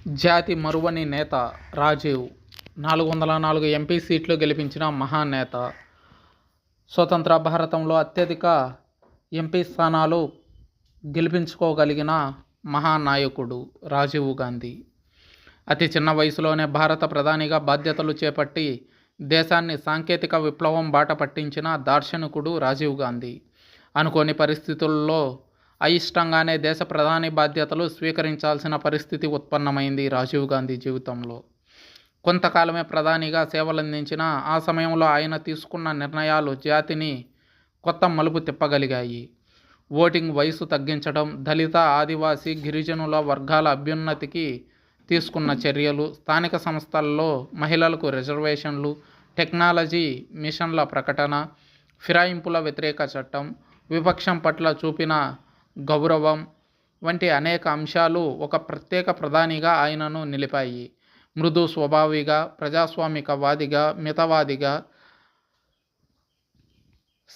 జాతి మరువని నేత రాజీవ్ 404 ఎంపీ సీట్లు గెలిపించిన మహానేత. స్వతంత్ర భారతంలో అత్యధిక ఎంపీ స్థానాలు గెలిపించుకోగలిగిన మహానాయకుడు రాజీవ్ గాంధీ. అతి చిన్న వయసులోనే భారత ప్రధానిగా బాధ్యతలు చేపట్టి దేశాన్ని సాంకేతిక విప్లవం బాట పట్టించిన దార్శనికుడు రాజీవ్ గాంధీ. అనుకోని పరిస్థితుల్లో అయిష్టంగానే దేశ ప్రధాని బాధ్యతలు స్వీకరించాల్సిన పరిస్థితి ఉత్పన్నమైంది రాజీవ్ గాంధీ జీవితంలో. కొంతకాలమే ప్రధానిగా సేవలందించిన ఆ సమయంలో ఆయన తీసుకున్న నిర్ణయాలు జాతిని కొత్త మలుపు తిప్పగలిగాయి. ఓటింగ్ వయసు తగ్గించడం, దళిత, ఆదివాసీ, గిరిజనుల వర్గాల అభ్యున్నతికి తీసుకున్న చర్యలు, స్థానిక సంస్థల్లో మహిళలకు రిజర్వేషన్లు, టెక్నాలజీ మిషన్ల ప్రకటన, ఫిరాయింపుల వ్యతిరేక చట్టం, విపక్షం పట్ల చూపిన గౌరవం వంటి అనేక అంశాలు ఒక ప్రత్యేక ప్రధానిగా ఆయనను నిలిపాయి. మృదు స్వభావిగా, ప్రజాస్వామికవాదిగా, మితవాదిగా,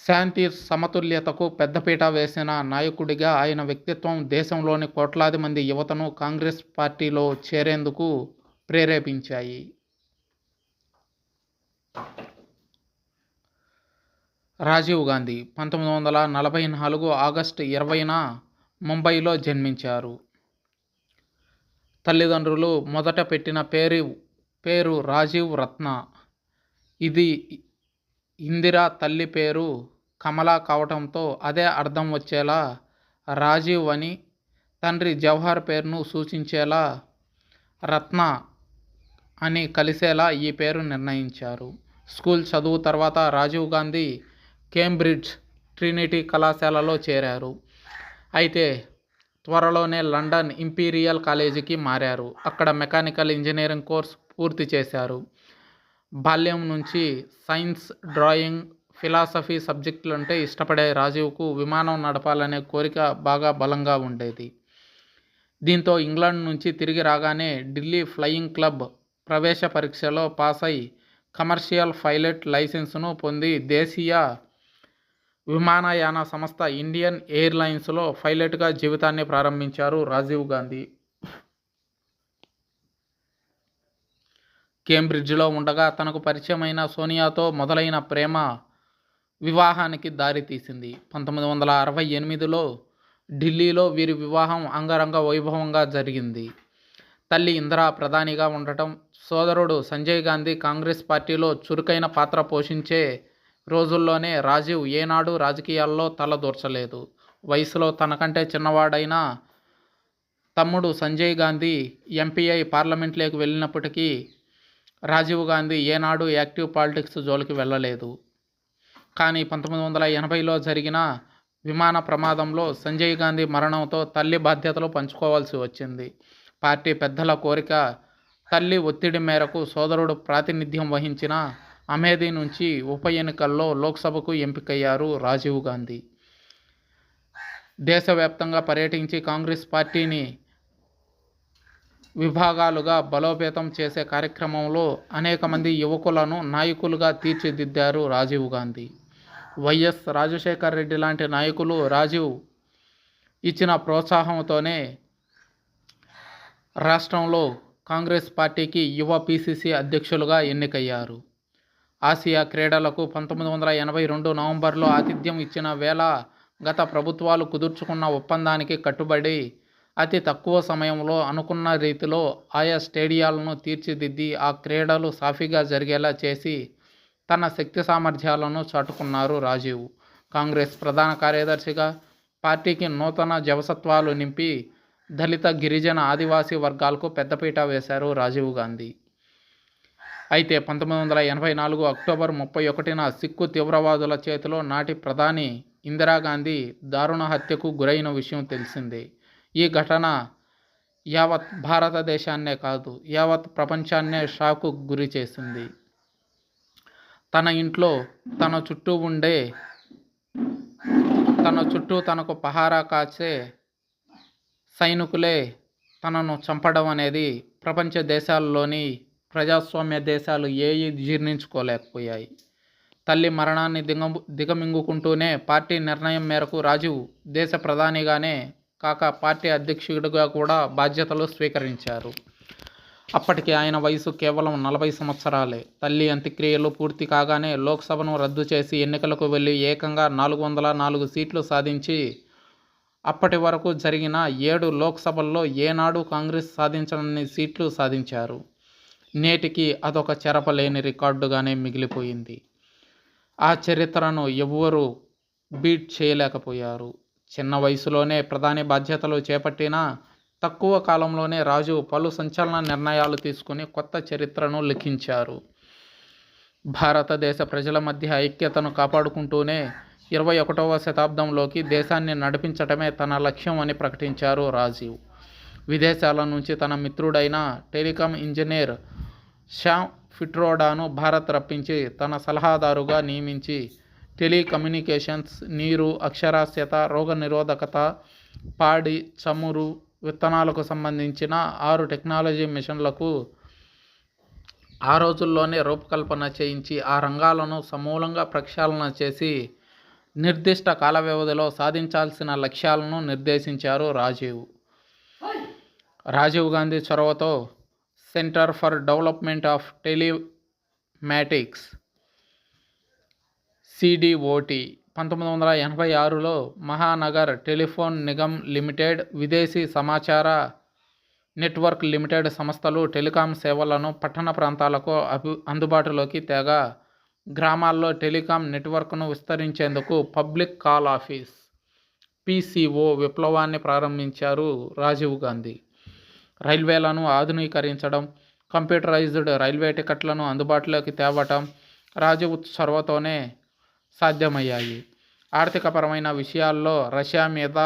శాంతి సమతుల్యతకు పెద్దపీట వేసిన నాయకుడిగా ఆయన వ్యక్తిత్వం దేశంలోని కోట్లాది మంది యువతను కాంగ్రెస్ పార్టీలో చేరేందుకు ప్రేరేపించాయి. రాజీవ్ గాంధీ 1944 ఆగస్టు 20న ముంబైలో జన్మించారు. తల్లిదండ్రులు మొదట పెట్టిన పేరు రాజీవ్ రత్న. ఇది ఇందిర తల్లి పేరు కమలా కావటంతో అదే అర్థం వచ్చేలా రాజీవ్ అని, తండ్రి జవహర్ పేరును సూచించేలా రత్న అని కలిసేలా ఈ పేరు నిర్ణయించారు. స్కూల్ చదువు తర్వాత రాజీవ్ గాంధీ కేంబ్రిడ్జ్ ట్రినిటీ కళాశాలలో చేరారు. అయితే త్వరలోనే లండన్ ఇంపీరియల్ కాలేజీకి మారారు. అక్కడ మెకానికల్ ఇంజనీరింగ్ కోర్స్ పూర్తి చేశారు. బాల్యం నుంచి సైన్స్, డ్రాయింగ్, ఫిలాసఫీ సబ్జెక్టులంటే ఇష్టపడే రాజీవ్కు విమానం నడపాలనే కోరిక బాగా బలంగా ఉండేది. దీంతో ఇంగ్లాండ్ నుంచి తిరిగి రాగానే ఢిల్లీ ఫ్లయింగ్ క్లబ్ ప్రవేశ పరీక్షలో పాస్ అయి కమర్షియల్ పైలట్ లైసెన్సును పొంది దేశీయ విమానయాన సంస్థ ఇండియన్ ఎయిర్లైన్స్లో పైలట్గా జీవితాన్ని ప్రారంభించారు రాజీవ్ గాంధీ. కేంబ్రిడ్జ్లో ఉండగా తనకు పరిచయమైన సోనియాతో మొదలైన ప్రేమ వివాహానికి దారితీసింది. 1968లో ఢిల్లీలో వీరి వివాహం అంగరంగ వైభవంగా జరిగింది. తల్లి ఇందిరా ప్రధానిగా ఉండటం, సోదరుడు సంజయ్ గాంధీ కాంగ్రెస్ పార్టీలో చురుకైన పాత్ర పోషించే రోజుల్లోనే రాజీవ్ ఏనాడు రాజకీయాల్లో తలదూర్చలేదు. వయసులో తనకంటే చిన్నవాడైన తమ్ముడు సంజయ్ గాంధీ ఎంపీఐ పార్లమెంట్లోకి వెళ్ళినప్పటికీ రాజీవ్ గాంధీ ఏనాడు యాక్టివ్ పాలిటిక్స్ జోలికి వెళ్ళలేదు. కానీ 1980లో జరిగిన విమాన ప్రమాదంలో సంజయ్ గాంధీ మరణంతో తల్లి బాధ్యతలు పంచుకోవాల్సి వచ్చింది. పార్టీ పెద్దల కోరిక, తల్లి ఒత్తిడి మేరకు సోదరుడు ప్రాతినిధ్యం వహించిన అమేథీ నుంచి ఉప ఎన్నికల్లో లోక్సభకు ఎంపికయ్యారు రాజీవ్ గాంధీ. దేశవ్యాప్తంగా పర్యటించి కాంగ్రెస్ పార్టీని విభాగాలుగా బలోపేతం చేసే కార్యక్రమంలో అనేక మంది యువకులను నాయకులుగా తీర్చిదిద్దారు రాజీవ్ గాంధీ. వైఎస్ రాజశేఖర్ రెడ్డి లాంటి నాయకులు రాజీవ్ ఇచ్చిన ప్రోత్సాహంతోనే రాష్ట్రంలో కాంగ్రెస్ పార్టీకి యువ పిసిసి అధ్యక్షులుగా ఎన్నికయ్యారు. ఆసియా క్రీడలకు 1982 నవంబర్లో ఆతిథ్యం ఇచ్చిన వేళ గత ప్రభుత్వాలు కుదుర్చుకున్న ఒప్పందానికి కట్టుబడి అతి తక్కువ సమయంలో అనుకున్న రీతిలో ఆయా స్టేడియాలను తీర్చిదిద్ది ఆ క్రీడలు సాఫీగా జరిగేలా చేసి తన శక్తి సామర్థ్యాలను చాటుకున్నారు రాజీవ్. కాంగ్రెస్ ప్రధాన కార్యదర్శిగా పార్టీకి నూతన జవసత్వాలు నింపి దళిత, గిరిజన, ఆదివాసీ వర్గాలకు పెద్దపీట వేశారు రాజీవ్ గాంధీ. అయితే 1984 అక్టోబర్ 31న సిక్కు తీవ్రవాదుల చేతిలో నాటి ప్రధాని ఇందిరాగాంధీ దారుణ హత్యకు గురైన విషయం తెలిసిందే. ఈ ఘటన యావత్ భారతదేశాన్నే కాదు, యావత్ ప్రపంచాన్నే షాకు గురి చేసింది. తన ఇంట్లో తన చుట్టూ తనకు పహారా కాచే సైనికులే తనను చంపడం అనేది ప్రపంచ దేశాల్లోని ప్రజాస్వామ్య దేశాలు ఏవి జీర్ణించుకోలేకపోయాయి. తల్లి మరణాన్ని దిగమింగుకుంటూనే పార్టీ నిర్ణయం మేరకు రాజీవ్ దేశ ప్రధానిగానే కాక పార్టీ అధ్యక్షుడిగా కూడా బాధ్యతలు స్వీకరించారు. అప్పటికి ఆయన వయసు కేవలం 40 సంవత్సరాలే. తల్లి అంత్యక్రియలు పూర్తి కాగానే లోక్సభను రద్దు చేసి ఎన్నికలకు వెళ్లి ఏకంగా 404 సీట్లు సాధించి అప్పటి వరకు జరిగిన 7 లోక్సభల్లో ఏనాడు కాంగ్రెస్ సాధించనన్ని సీట్లు సాధించారు. నేటికి అదొక చెరపలేని రికార్డుగానే మిగిలిపోయింది. ఆ చరిత్రను ఎవ్వరూ బీట్ చేయలేకపోయారు. చిన్న వయసులోనే ప్రధాని బాధ్యతలు చేపట్టిన తక్కువ కాలంలోనే రాజీవ్ పలు సంచలన నిర్ణయాలు తీసుకుని కొత్త చరిత్రను లిఖించారు. భారతదేశ ప్రజల మధ్య ఐక్యతను కాపాడుకుంటూనే 21వ శతాబ్దంలోకి దేశాన్ని నడిపించటమే తన లక్ష్యం అని ప్రకటించారు రాజీవ్. విదేశాల నుంచి తన మిత్రుడైన టెలికాం ఇంజనీర్ శ్యామ్ పిట్రోడాను భారత్ రప్పించి తన సలహాదారుగా నియమించి టెలికమ్యూనికేషన్స్, నీరు, అక్షరాస్యత, రోగనిరోధకత, పాడి, చమురు, విత్తనాలకు సంబంధించిన 6 టెక్నాలజీ మిషన్లకు ఆ రోజుల్లోనే రూపకల్పన చేయించి ఆ రంగాలను సమూలంగా ప్రక్షాళన చేసి నిర్దిష్ట కాల వ్యవధిలో సాధించాల్సిన లక్ష్యాలను నిర్దేశించారు రాజీవ్. రాజీవ్ గాంధీ చొరవతో centre for development of telematics C D O T 1986లో మహానగర్ టెలిఫోన్ నిగమ్ లిమిటెడ్, విదేశీ సమాచార నెట్వర్క్ లిమిటెడ్ సంస్థలు టెలికాం సేవలను పట్టణ ప్రాంతాలకు అందుబాటులోకి తేగా గ్రామాల్లో టెలికాం నెట్వర్క్ను విస్తరించేందుకు పబ్లిక్ కాల్ ఆఫీస్ పిసిఓ విప్లవాన్ని ప్రారంభించారు రాజీవ్ గాంధీ. రైల్వేలను ఆధునీకరించడం, కంప్యూటరైజ్డ్ రైల్వే టికెట్లను అందుబాటులోకి తేవటం రాజీవ్ చొరవతోనే సాధ్యమయ్యాయి. ఆర్థికపరమైన విషయాల్లో రష్యా మీద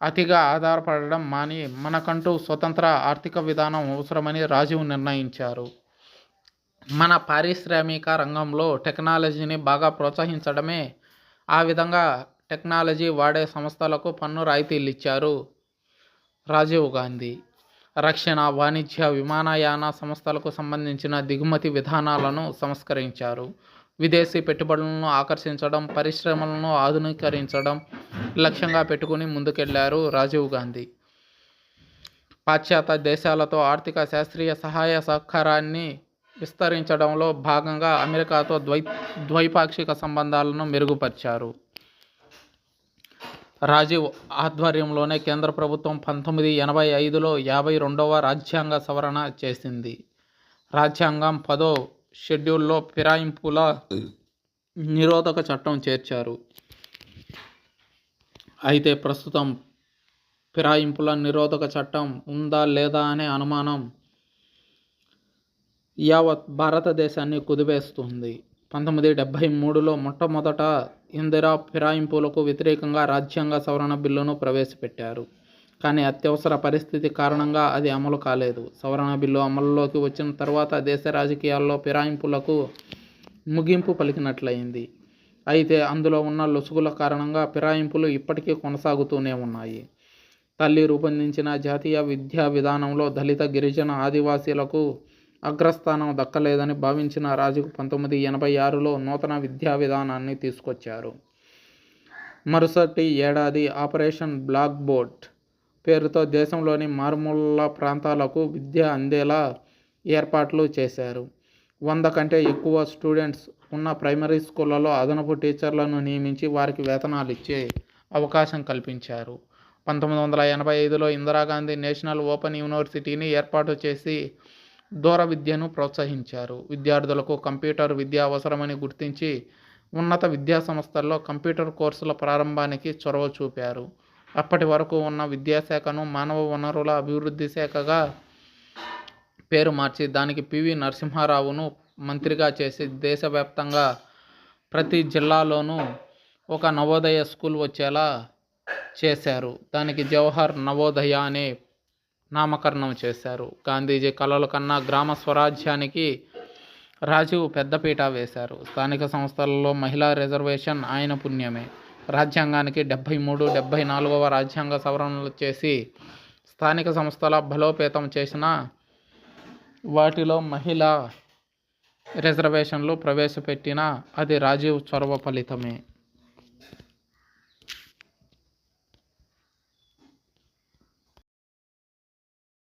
అతిగా ఆధారపడడం మాని మనకంటూ స్వతంత్ర ఆర్థిక విధానం అవసరమని రాజీవ్ నిర్ణయించారు. మన పారిశ్రామిక రంగంలో టెక్నాలజీని బాగా ప్రోత్సహించడమే. ఆ విధంగా టెక్నాలజీ వాడే సంస్థలకు పన్ను రాయితీలు ఇచ్చారు రాజీవ్ గాంధీ. రక్షణ, వాణిజ్య, విమానయాన సంస్థలకు సంబంధించిన దిగుమతి విధానాలను సంస్కరించారు. విదేశీ పెట్టుబడులను ఆకర్షించడం, పరిశ్రమలను ఆధునీకరించడం లక్ష్యంగా పెట్టుకుని ముందుకెళ్లారు రాజీవ్ గాంధీ. పాశ్చాత్య దేశాలతో ఆర్థిక, శాస్త్రీయ సహాయ సహకారాన్ని విస్తరించడంలో భాగంగా అమెరికాతో ద్వైపాక్షిక సంబంధాలను మెరుగుపరిచారు. రాజీవ్ ఆధ్వర్యంలోనే కేంద్ర ప్రభుత్వం 1985లో 52వ రాజ్యాంగ సవరణ చేసింది. రాజ్యాంగం 10వ షెడ్యూల్లో ఫిరాయింపుల నిరోధక చట్టం చేర్చారు. అయితే ప్రస్తుతం ఫిరాయింపుల నిరోధక చట్టం ఉందా లేదా అనే అనుమానం యావత్ భారతదేశాన్ని కుదిపేస్తుంది. 1973లో మొట్టమొదట ఇందిరా ఫిరాయింపులకు వ్యతిరేకంగా రాజ్యాంగ సవరణ బిల్లును ప్రవేశపెట్టారు. కానీ అత్యవసర పరిస్థితి కారణంగా అది అమలు కాలేదు. సవరణ బిల్లు అమలులోకి వచ్చిన తర్వాత దేశ రాజకీయాల్లో ఫిరాయింపులకు ముగింపు పలికినట్లయింది. అయితే అందులో ఉన్న లొసుగుల కారణంగా ఫిరాయింపులు ఇప్పటికీ కొనసాగుతూనే ఉన్నాయి. తల్లి రూపొందించిన జాతీయ విద్యా విధానంలో దళిత, గిరిజన, ఆదివాసీలకు అగ్రస్థానం దక్కలేదని భావించిన రాజీవ్ 1986లో నూతన విద్యా విధానాన్ని తీసుకొచ్చారు. మరుసటి ఏడాది ఆపరేషన్ బ్లాక్ బోర్డ్ పేరుతో దేశంలోని మారుమూల ప్రాంతాలకు విద్య అందేలా ఏర్పాట్లు చేశారు. 100 కంటే ఎక్కువ స్టూడెంట్స్ ఉన్న ప్రైమరీ స్కూళ్లలో అదనపు టీచర్లను నియమించి వారికి వేతనాలు ఇచ్చే అవకాశం కల్పించారు. 1985లో ఇందిరాగాంధీ నేషనల్ ఓపెన్ యూనివర్సిటీని ఏర్పాటు చేసి దూర విద్యను ప్రోత్సహించారు. విద్యార్థులకు కంప్యూటర్ విద్య అవసరమని గుర్తించి ఉన్నత విద్యా సంస్థల్లో కంప్యూటర్ కోర్సుల ప్రారంభానికి చొరవ చూపారు. అప్పటి వరకు ఉన్న విద్యాశాఖను మానవ వనరుల అభివృద్ధి శాఖగా పేరు మార్చి దానికి పివి నరసింహారావును మంత్రిగా చేసి దేశవ్యాప్తంగా ప్రతి జిల్లాలోనూ ఒక నవోదయ స్కూల్ వచ్చేలా చేశారు. దానికి జవహర్ నవోదయ అనే నామకరణం చేశారు. గాంధీజీ కలలు కన్నా గ్రామ స్వరాజ్యానికి రాజీవ్ పెద్దపీట వేశారు. స్థానిక సంస్థలలో మహిళా రిజర్వేషన్ ఆయన పుణ్యమే. రాజ్యాంగానికి 73, 74వ రాజ్యాంగ సవరణలు చేసి స్థానిక సంస్థల బలోపేతం చేసిన వాటిలో మహిళా రిజర్వేషన్లు ప్రవేశపెట్టిన అది రాజీవ్ చొరవ ఫలితమే.